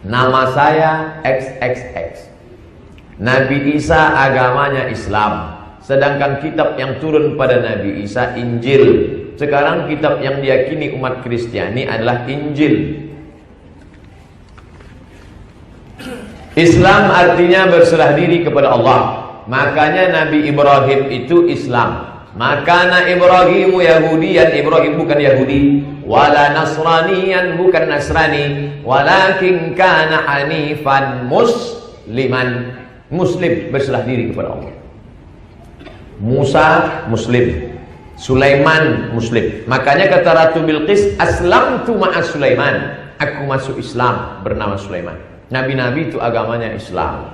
Nama saya XXX. Nabi Isa agamanya Islam. Sedangkan kitab yang turun pada Nabi Isa Injil. Sekarang kitab yang diyakini umat Kristiani adalah Injil. Islam artinya berserah diri kepada Allah. Makanya Nabi Ibrahim itu Islam. Makana Ibrahimu Yahudiyan, Ibrahim bukan Yahudi, wala Nasraniyan, bukan Nasrani, walakin kana hanifan musliman, Muslim, berserah diri kepada Allah. Musa Muslim, Sulaiman Muslim. Makanya kata Ratu Bilqis, aslamtu ma'a Sulaiman, aku masuk Islam bernama Sulaiman. Nabi-nabi itu agamanya Islam.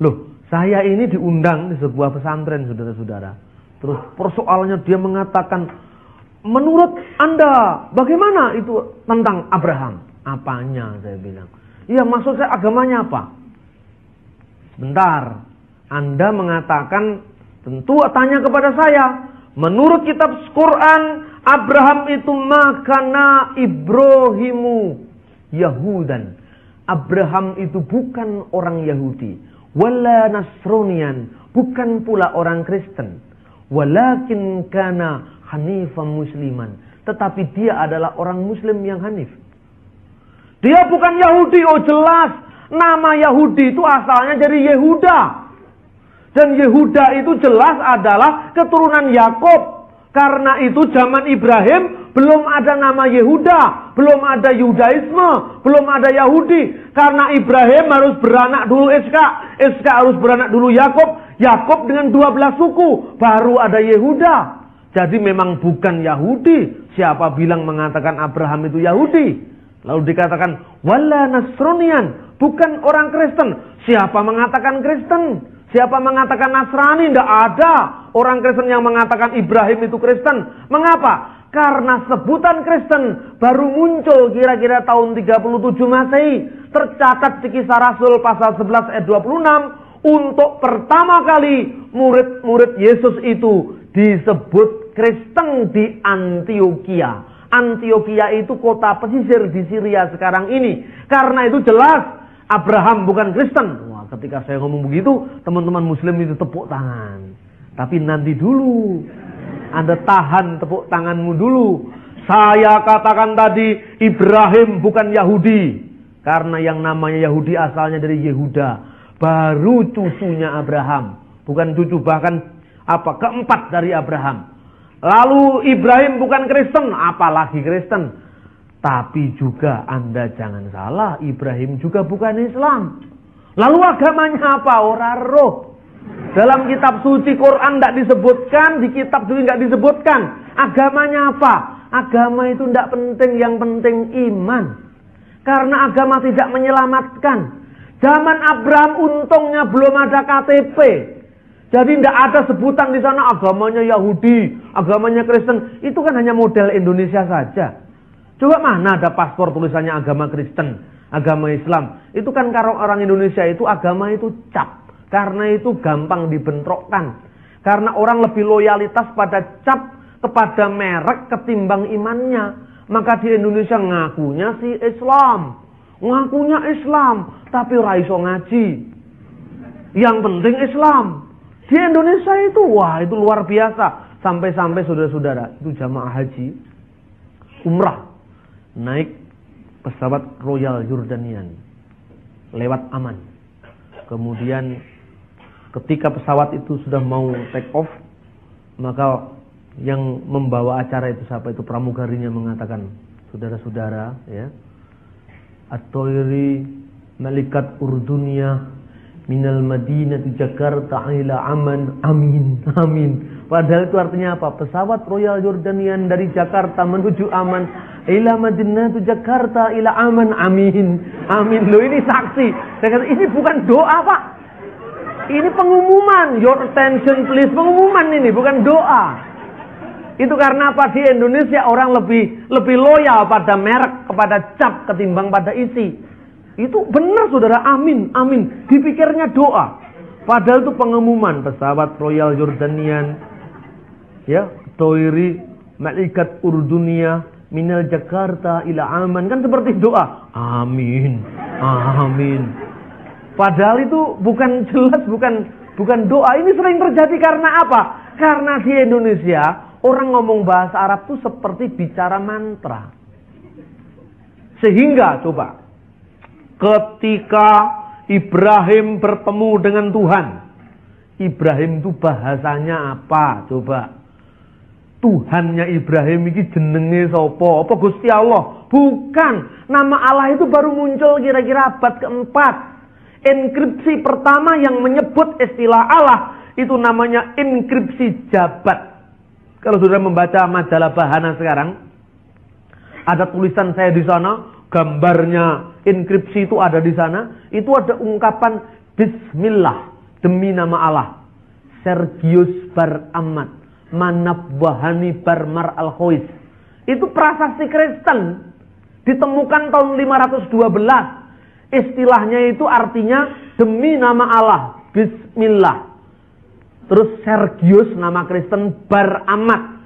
Loh, saya ini diundang di sebuah pesantren, saudara-saudara. Terus persoalannya dia mengatakan, menurut Anda bagaimana itu tentang Abraham? Apanya? Saya bilang, iya, maksud saya agamanya apa? Sebentar, Anda mengatakan, tentu tanya kepada saya. Menurut kitab Quran, Abraham itu makana Ibrahimu Yahudan. Abraham itu bukan orang Yahudi, wala Nasronian, bukan pula orang Kristen, walakin kana hanifan musliman, tetapi dia adalah orang Muslim yang hanif. Dia bukan Yahudi, oh jelas. Nama Yahudi itu asalnya dari Yehuda, dan Yehuda itu jelas adalah keturunan Yakub. Karena itu zaman Ibrahim belum ada nama Yehuda, belum ada Yudaisme, belum ada Yahudi. Karena Ibrahim harus beranak dulu Iska, Iska harus beranak dulu Yakub, Yakub dengan 12 suku, baru ada Yehuda. Jadi memang bukan Yahudi. Siapa bilang mengatakan Abraham itu Yahudi? Lalu dikatakan wala Nasronian, bukan orang Kristen. Siapa mengatakan Kristen? Siapa mengatakan Nasrani? Tidak ada orang Kristen yang mengatakan Ibrahim itu Kristen. Mengapa? Karena sebutan Kristen baru muncul kira-kira tahun 37 Masehi. Tercatat di Kisah Rasul pasal 11 ayat 26. Untuk pertama kali murid-murid Yesus itu disebut Kristen di Antioquia. Antioquia itu kota pesisir di Syria sekarang ini. Karena itu jelas Abraham bukan Kristen. Wah, ketika saya ngomong begitu, teman-teman Muslim itu tepuk tangan. Tapi nanti dulu, Anda tahan tepuk tanganmu dulu. Saya katakan tadi Ibrahim bukan Yahudi, karena yang namanya Yahudi asalnya dari Yehuda. Baru cucunya Abraham, bukan cucu, bahkan keempat dari Abraham. Lalu Ibrahim bukan Kristen, apalagi Kristen. Tapi juga Anda jangan salah, Ibrahim juga bukan Islam. Lalu agamanya apa? Ora roh. Dalam kitab suci Quran tidak disebutkan, di kitab juga tidak disebutkan. Agamanya apa? Agama itu tidak penting, yang penting iman. Karena agama tidak menyelamatkan. Zaman Abraham untungnya belum ada KTP. Jadi tidak ada sebutan di sana agamanya Yahudi, agamanya Kristen. Itu kan hanya model Indonesia saja. Coba mana ada paspor tulisannya agama Kristen, agama Islam. Itu kan kalau orang Indonesia itu agama itu cap. Karena itu gampang dibentrokkan. Karena orang lebih loyalitas pada cap, kepada merek ketimbang imannya. Maka di Indonesia ngakunya si Islam. Ngakunya Islam, tapi ora iso ngaji. Yang penting Islam. Di Indonesia itu, wah itu luar biasa. Sampai-sampai saudara-saudara, itu jamaah haji, umrah, naik pesawat Royal Jordanian lewat Aman. Kemudian ketika pesawat itu sudah mau take off, maka yang membawa acara itu, siapa itu, pramugarinya mengatakan, saudara-saudara ya, at-tayri malikat Urdunia minal Madinah Jakarta ila Aman, amin, amin. Padahal itu artinya apa? Pesawat Royal Jordanian dari Jakarta menuju Aman, ila Madinah Jakarta ila Aman, amin, amin. Loh, ini saksi. Saya kata, ini bukan doa Pak, ini pengumuman. Your attention please, pengumuman ini, bukan doa. Itu karena apa? Di Indonesia orang lebih loyal pada merek, kepada cap ketimbang pada isi. Itu benar saudara, amin, amin. Dipikirnya doa. Padahal itu pengumuman. Pesawat Royal Jordanian, ya, Toiri Malikat Urdunia minal Jakarta ila Aman. Kan seperti doa. Amin, Amin. Padahal itu bukan jelas, bukan doa. Ini sering terjadi karena apa? Karena di Indonesia orang ngomong bahasa Arab itu seperti bicara mantra. Sehingga coba ketika Ibrahim bertemu dengan Tuhan, Ibrahim itu bahasanya apa? Coba. Tuhannya Ibrahim ini jenenge sapa? Apa Gusti Allah? Bukan. Nama Allah itu baru muncul kira-kira abad keempat. Enkripsi pertama yang menyebut istilah Allah itu namanya enkripsi jabat. Kalau sudah membaca majalah Bahana sekarang, ada tulisan saya di sana, gambarnya enkripsi itu ada di sana. Itu ada ungkapan Bismillah, demi nama Allah. Sergius Bar Ahmad Manabwahani Barmar Al-Khois. Itu prasasti Kristen, ditemukan tahun 512. Istilahnya itu artinya demi nama Allah, Bismillah. Terus Sergius nama Kristen Bar Ahmad.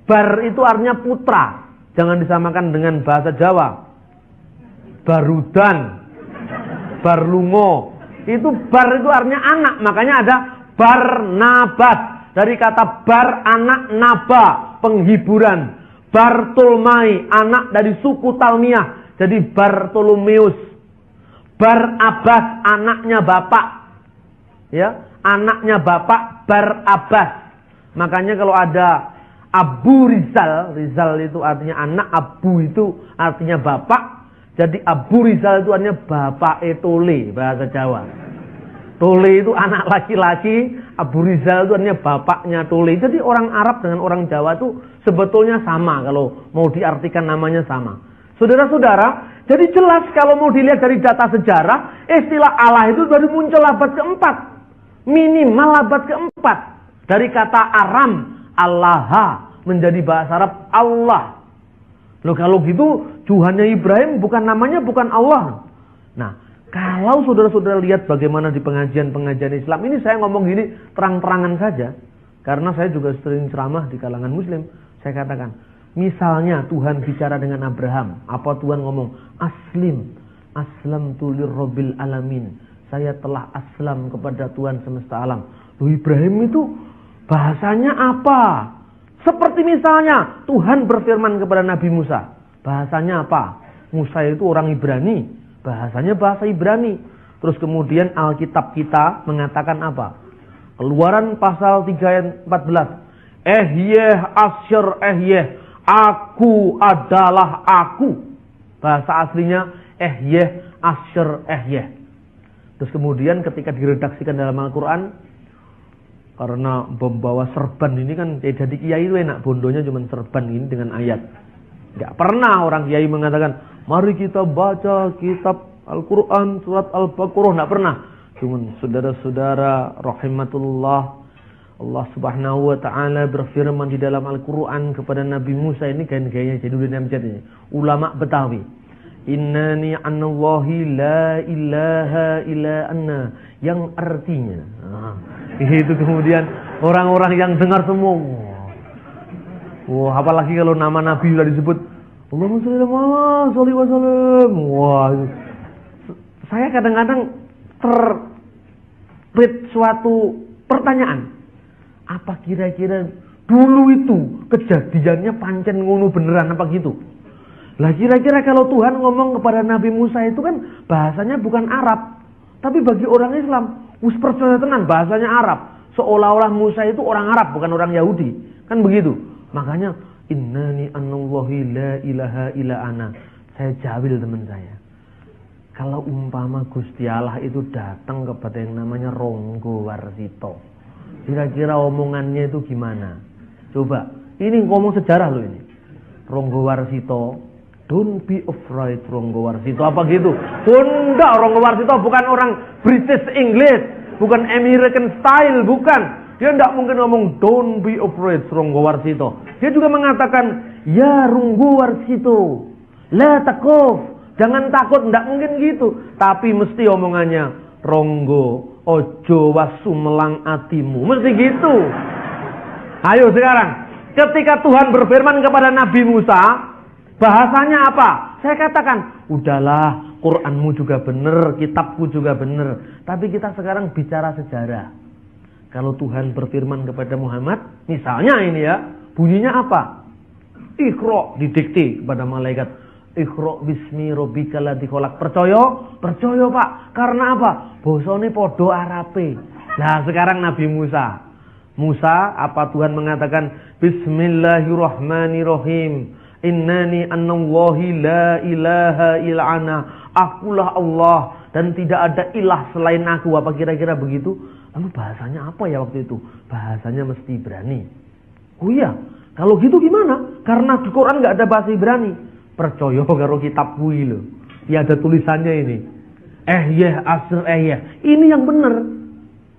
Bar itu artinya putra, jangan disamakan dengan bahasa Jawa. Barudan, Barlungo. Itu bar itu artinya anak, makanya ada Barnabas. Dari kata bar, anak, naba, penghiburan. Bartolomai, anak dari suku Talmiah, jadi Bartolomeus. Bar Abbas, anaknya bapak. Ya, anaknya bapak Bar Abbas. Makanya kalau ada Abu Rizal, Rizal itu artinya anak, Abu itu artinya bapak. Jadi Abu Rizal itu artinya bapak Tole, bahasa Jawa. Tole itu anak laki-laki, Abu Rizal itu artinya bapaknya Tole. Jadi orang Arab dengan orang Jawa itu sebetulnya sama, kalau mau diartikan namanya sama. Saudara-saudara, jadi jelas kalau mau dilihat dari data sejarah, istilah Allah itu baru muncul abad keempat. Minimal abad keempat. Dari kata Aram, Allah, menjadi bahasa Arab Allah. Loh kalau gitu, Tuhannya Ibrahim namanya bukan Allah. Nah, kalau saudara-saudara lihat bagaimana di pengajian-pengajian Islam, ini saya ngomong gini terang-terangan saja. Karena saya juga sering ceramah di kalangan Muslim. Saya katakan, misalnya Tuhan bicara dengan Abraham. Apa Tuhan ngomong? Aslamtu lirabbil alamin. Saya telah aslam kepada Tuhan semesta alam. Loh Ibrahim itu bahasanya apa? Seperti misalnya Tuhan berfirman kepada Nabi Musa. Bahasanya apa? Musa itu orang Ibrani. Bahasanya bahasa Ibrani. Terus kemudian Alkitab kita mengatakan apa? Keluaran pasal 3 ayat 14. Asyr aku adalah aku. Bahasa aslinya Asyr. Terus kemudian ketika diredaksikan dalam Al-Quran, karena membawa serban ini kan jadi kiai itu enak, bondonya cuma serban ini dengan ayat. Gak pernah orang kiai mengatakan, mari kita baca kitab Al-Quran, surat Al-Baqarah. Gak pernah. Cuman saudara-saudara rahimatullah, Allah subhanahu wa ta'ala berfirman di dalam Al-Quran kepada Nabi Musa. Ini gaya-gayanya Jainuddin Amjad ini, ulama Betawi. Innani anallahi la ilaha illa anna. Yang artinya itu kemudian orang-orang yang dengar semua, wah, apalagi kalau nama Nabi sudah disebut, Allahumma sholli wa sallim. Wah, saya kadang-kadang terbelit suatu pertanyaan. Apa kira-kira dulu itu kejadiannya pancen ngono beneran apa gitu? Lah kira-kira kalau Tuhan ngomong kepada Nabi Musa itu kan bahasanya bukan Arab, tapi bagi orang Islam, wis percaya tenan bahasanya Arab. Seolah-olah Musa itu orang Arab, bukan orang Yahudi. Kan begitu. Makanya innani anallahi la ilaha illa ana. Saya jawil teman saya. Kalau umpama Gusti Allah itu datang kepada yang namanya Ronggo Warsito, kira-kira omongannya itu gimana? Coba, ini ngomong sejarah loh ini. Ronggo Warsito, don't be afraid Ronggo Warsito, apa gitu? Enggak, Ronggo Warsito bukan orang British English, bukan American style, bukan. Dia tidak mungkin ngomong don't be afraid Ronggo Warsito. Dia juga mengatakan ya Ronggo Warsito, la takuf, jangan takut, tidak mungkin gitu. Tapi mesti omongannya Ronggo, ojo wasumelang atimu, mesti gitu. Ayo sekarang, ketika Tuhan berfirman kepada Nabi Musa, bahasanya apa? Saya katakan, udahlah, Quranmu juga benar, kitabku juga benar. Tapi kita sekarang bicara sejarah. Kalau Tuhan berfirman kepada Muhammad, misalnya ini ya, bunyinya apa? Iqra, didikte kepada malaikat. Iqra bismi rabbikal ladzi khalaq. Percaya? Percaya, Pak. Karena apa? Bosone podo Arabe. Nah, sekarang Nabi Musa. Musa, apa Tuhan mengatakan? Bismillahirrahmanirrahim. Innani anallahi la ilaha illa ana. Akulah Allah dan tidak ada ilah selain aku. Apa kira-kira begitu? Lalu bahasanya apa ya waktu itu? Bahasanya mesti Ibrani. Oh iya, kalau gitu gimana? Karena di Quran nggak ada bahasa Ibrani. Percaya karo kitab kuwi lho. Ya ada tulisannya ini. Ini yang benar.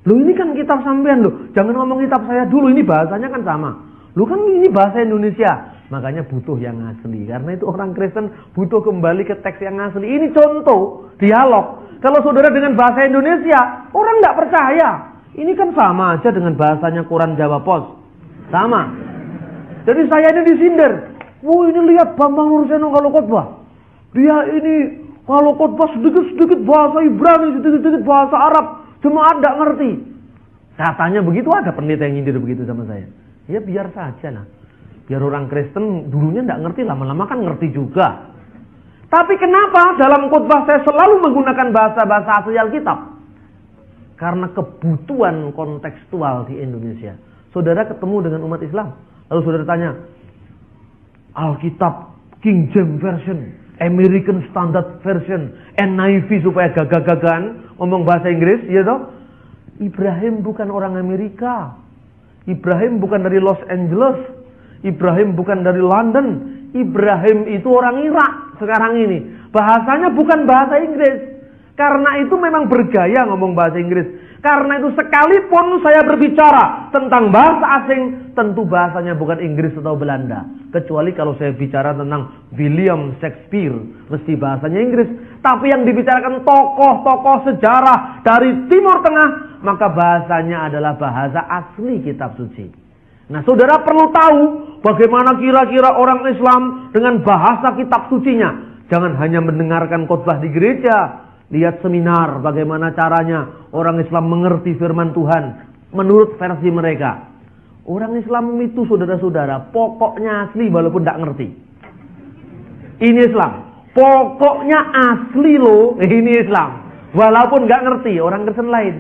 Loh ini kan kitab sampean loh. Jangan ngomong kitab saya dulu, ini bahasanya kan sama. Loh kan ini bahasa Indonesia. Makanya butuh yang asli. Karena itu orang Kristen butuh kembali ke teks yang asli. Ini contoh dialog. Kalau saudara dengan bahasa Indonesia, orang nggak percaya. Ini kan sama aja dengan bahasanya Quran Jawa Pos. Sama. Jadi saya ini disindir. Wah ini lihat Bambang Nurseno kalau khotbah. Dia ini kalau khotbah sedikit-sedikit bahasa Ibrani, sedikit-sedikit bahasa Arab. Jemaat nggak ngerti. Katanya begitu, ada pendeta yang nyindir begitu sama saya. Ya biar saja lah. Biar orang Kristen dulunya nggak ngerti, lama-lama kan ngerti juga. Tapi kenapa dalam khotbah saya selalu menggunakan bahasa-bahasa asli Alkitab? Karena kebutuhan kontekstual di Indonesia. Saudara ketemu dengan umat Islam, lalu saudara tanya, Alkitab King James Version, American Standard Version, NIV supaya gagah-gagahan ngomong bahasa Inggris, ya toh? Ibrahim bukan orang Amerika. Ibrahim bukan dari Los Angeles. Ibrahim bukan dari London. Ibrahim itu orang Irak sekarang ini. Bahasanya bukan bahasa Inggris. Karena itu memang bergaya ngomong bahasa Inggris. Karena itu sekalipun saya berbicara tentang bahasa asing, tentu bahasanya bukan Inggris atau Belanda. Kecuali kalau saya bicara tentang William Shakespeare, mesti bahasanya Inggris. Tapi yang dibicarakan tokoh-tokoh sejarah dari Timur Tengah, maka bahasanya adalah bahasa asli kitab suci. Nah, saudara perlu tahu bagaimana kira-kira orang Islam dengan bahasa kitab sucinya. Jangan hanya mendengarkan khotbah di gereja. Lihat seminar bagaimana caranya orang Islam mengerti firman Tuhan menurut versi mereka. Orang Islam itu saudara-saudara pokoknya asli walaupun tidak ngerti. Ini Islam. Pokoknya asli loh. Ini Islam. Walaupun nggak ngerti orang Kristen lain.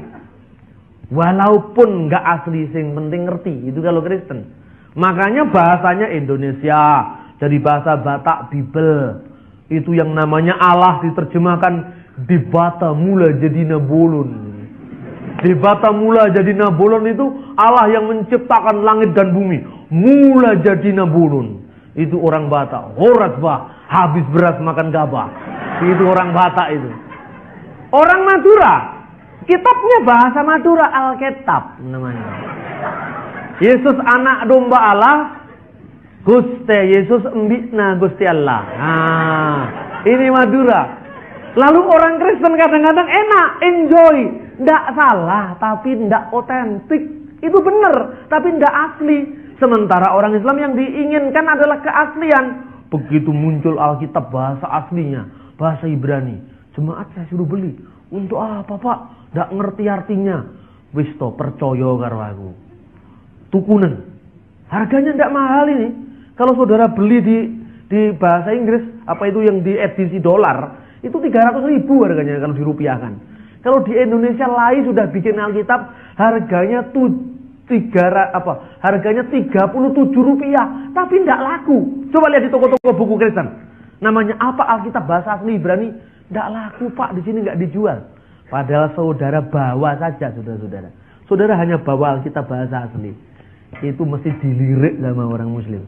Walaupun nggak asli, sing penting ngerti. Itu kalau Kristen. Makanya bahasanya Indonesia dari bahasa Batak Bible. Itu yang namanya Allah diterjemahkan di bata mula jadi nabolon. Di bata mula jadi nabolon itu Allah yang menciptakan langit dan bumi. Mula jadi nabolon. Itu orang Batak. Horat bah, habis beras makan gabah. Itu orang Batak itu. Orang Madura, kitabnya bahasa Madura, Alkitab namanya. Yesus anak domba Allah, Gusti Yesus embikna Gusti Allah. Nah, ini Madura. Lalu orang Kristen kadang-kadang enak, enjoy. Nggak salah, tapi nggak otentik. Itu benar, tapi nggak asli. Sementara orang Islam yang diinginkan adalah keaslian. Begitu muncul Alkitab bahasa aslinya, bahasa Ibrani. Jemaat saya suruh beli. Untuk apa Pak? Nggak ngerti artinya. Wis to, percaya karo aku. Tukunen. Harganya nggak mahal ini. Kalau saudara beli di bahasa Inggris, apa itu yang di edisi dolar, itu 300.000 harganya kalau dirupiahkan. Kalau di Indonesia Lai sudah bikin Alkitab, harganya harganya 37 rupiah, tapi tidak laku. Coba lihat di toko-toko buku Kristen. Namanya apa Alkitab bahasa asli Ibrani? Tidak laku Pak, di sini nggak dijual. Padahal saudara bawa saja, saudara-saudara. Saudara hanya bawa Alkitab bahasa asli. Itu mesti dilirik sama orang Muslim.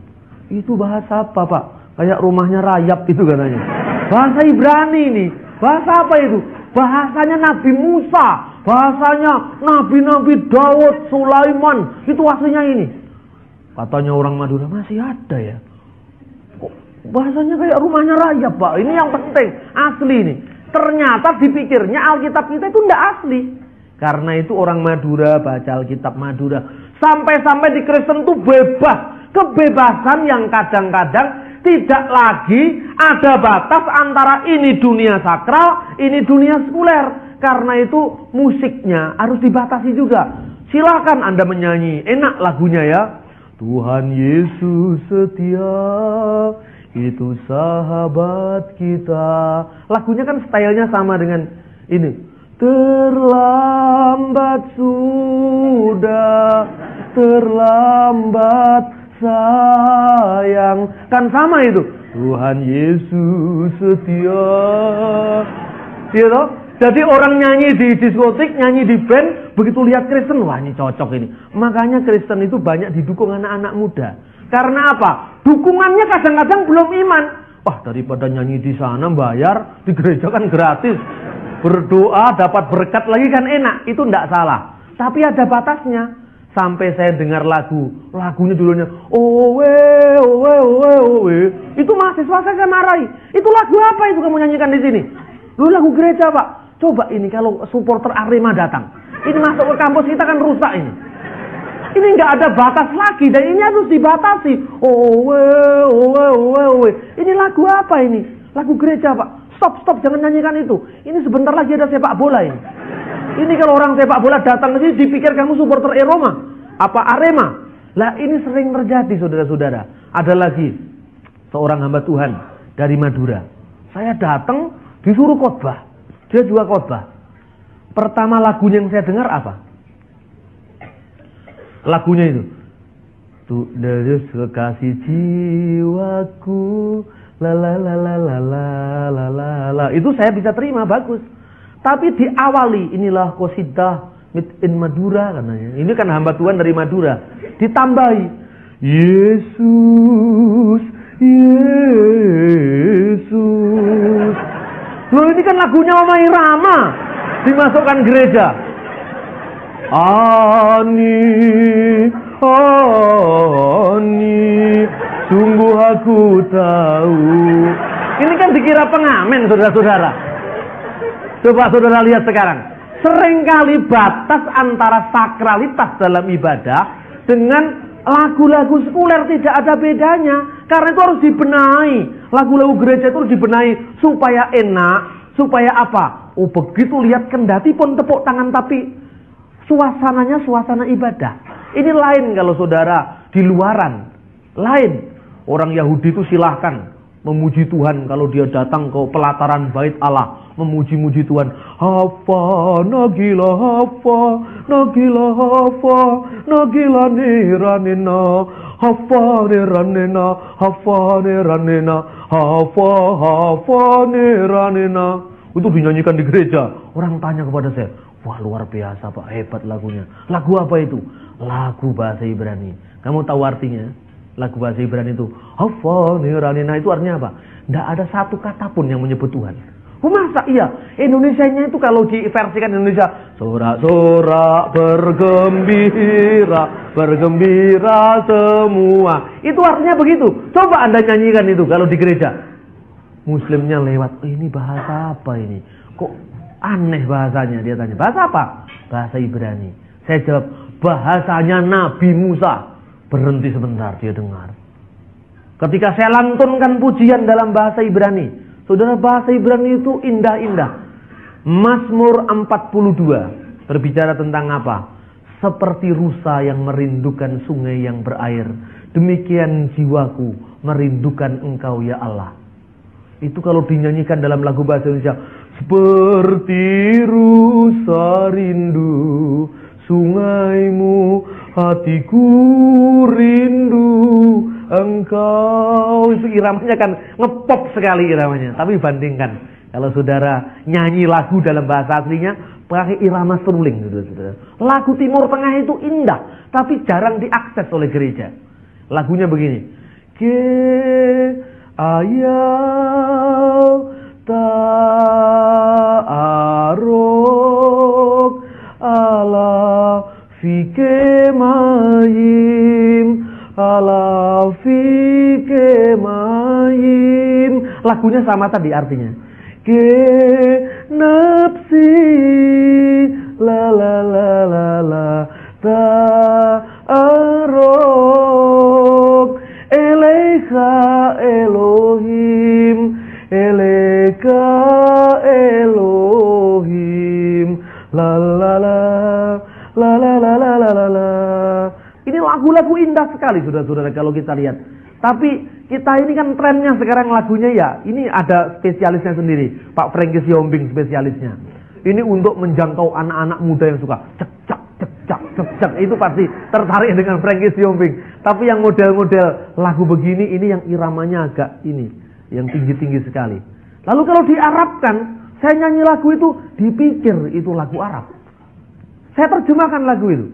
Itu bahasa apa Pak? Kayak rumahnya rayap itu katanya. Bahasa Ibrani ini. Bahasa apa itu? Bahasanya Nabi Musa. Bahasanya Nabi-Nabi Daud, Sulaiman. Itu aslinya ini. Katanya orang Madura, masih ada ya. Kok bahasanya kayak rumahnya rayap Pak. Ini yang penting. Asli ini. Ternyata dipikirnya Alkitab kita itu tidak asli. Karena itu orang Madura baca Alkitab Madura. Sampai-sampai di Kristen itu bebas. Kebebasan yang kadang-kadang tidak lagi ada batas antara ini dunia sakral, ini dunia sekuler. Karena itu musiknya harus dibatasi juga. Silakan Anda menyanyi, enak lagunya ya. Tuhan Yesus setia, itu sahabat kita. Lagunya kan stylenya sama dengan ini. Terlambat sudah, terlambat sayang. Kan sama itu. Tuhan Yesus setia. Gitu? Jadi orang nyanyi di diskotik, nyanyi di band, begitu lihat Kristen, wah ini cocok ini. Makanya Kristen itu banyak didukung anak-anak muda. Karena apa? Dukungannya kadang-kadang belum iman. Wah, daripada nyanyi di sana bayar, di gereja kan gratis. Berdoa dapat berkat lagi kan enak, itu enggak salah. Tapi ada batasnya. Sampai saya dengar lagunya dulunya owe owe owe owe. Itu mahasiswa saya marahi. Itu lagu apa itu kamu nyanyikan di sini? Lu lagu gereja, Pak. Coba ini kalau supporter Arema datang. Ini masuk ke kampus kita kan rusak ini. Ini nggak ada batas lagi dan ini harus dibatasi. Owe owe owe owe. Ini lagu apa ini? Lagu gereja, Pak. Stop, jangan nyanyikan itu. Ini sebentar lagi ada sepak bola ini. Ini kalau orang sepak bola datang ke sini dipikir kamu supporter Roma, apa Arema. Lah ini sering terjadi, saudara-saudara. Ada lagi seorang hamba Tuhan dari Madura. Saya datang disuruh khotbah. Dia juga khotbah. Pertama lagunya yang saya dengar apa? Lagunya itu. Tuh dari kekasih jiwaku, la la la la la la la la la. Itu saya bisa terima, bagus. Tapi diawali inilah qasidah in Madura katanya. Ini kan hamba Tuhan dari Madura. Ditambahi Yesus, Yesus. Loh ini kan lagunya Oma Irama. Dimasukkan gereja. Ani, ani, sungguh aku tahu. Ini kan dikira pengamen, saudara-saudara. Coba saudara lihat sekarang. Seringkali batas antara sakralitas dalam ibadah dengan lagu-lagu sekuler tidak ada bedanya. Karena itu harus dibenahi. Lagu-lagu gereja itu harus dibenahi supaya enak, supaya apa? Oh begitu lihat kendati pun tepuk tangan tapi suasananya suasana ibadah. Ini lain kalau saudara di luaran. Lain. Orang Yahudi itu silahkan memuji Tuhan kalau dia datang ke pelataran bait Allah. Memuji-muji Tuhan. Hafa, nagila hafa, nagila hafa, nagila niranina, hafa niranina, hafa niranina, hafa niranina. Itu dinyanyikan di gereja. Orang tanya kepada saya, wah luar biasa Pak, hebat lagunya. Lagu apa itu? Lagu bahasa Ibrani. Kamu tahu artinya? Lagu bahasa Ibrani itu hafa niranina, itu artinya apa? Tidak ada satu kata pun yang menyebut Tuhan. Oh masa iya? Indonesianya itu kalau diversikan Indonesia, sorak-sorak bergembira, bergembira semua. Itu artinya begitu. Coba Anda nyanyikan itu kalau di gereja. Muslimnya lewat, oh, ini bahasa apa ini? Kok aneh bahasanya? Dia tanya, bahasa apa? Bahasa Ibrani. Saya jawab, bahasanya Nabi Musa. Berhenti sebentar, dia dengar. Ketika saya lantunkan pujian dalam bahasa Ibrani, saudara, bahasa Ibrani itu indah-indah. Mazmur 42 berbicara tentang apa? Seperti rusa yang merindukan sungai yang berair, demikian jiwaku merindukan Engkau ya Allah. Itu kalau dinyanyikan dalam lagu bahasa Indonesia, seperti rusa rindu sungaimu, hatiku rindu Engkau. Itu iramanya kan ngepop sekali iramanya. Tapi bandingkan kalau saudara nyanyi lagu dalam bahasa aslinya pakai irama seruling, saudara. Lagu Timur Tengah itu indah, tapi jarang diakses oleh gereja. Lagunya begini. Ke ayau ta'aruk ala fike mayim, ala fike mayim. Lagunya sama tadi artinya. Ke nafsi la la la la la ta'aruk eleika La la la la la la la la la la. Ini lagu-lagu indah sekali saudara-saudara kalau kita lihat. Tapi kita ini kan trennya sekarang lagunya ya, ini ada spesialisnya sendiri, Pak Frankie Siombing spesialisnya. Ini untuk menjangkau anak-anak muda yang suka cek cek cek cek cek cek, itu pasti tertarik dengan Frankie Siombing. Tapi yang model-model lagu begini ini yang iramanya agak ini, yang tinggi-tinggi sekali. Lalu kalau diarabkan, saya nyanyi lagu itu dipikir itu lagu Arab. Saya terjemahkan lagu itu.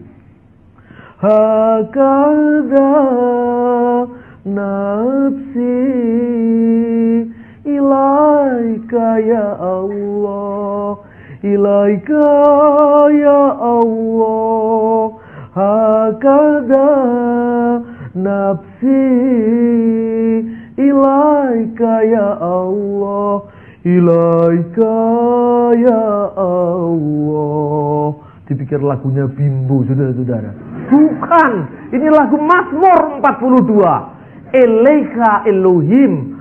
Hakada nafsi ilaika ya Allah, ilaika ya Allah. Hakada nafsi ilaika ya Allah, ilaika ya Allah. Dipikir lagunya Bimbo, saudara-saudara. Bukan, ini lagu Mazmur 42. Ilaika Elohim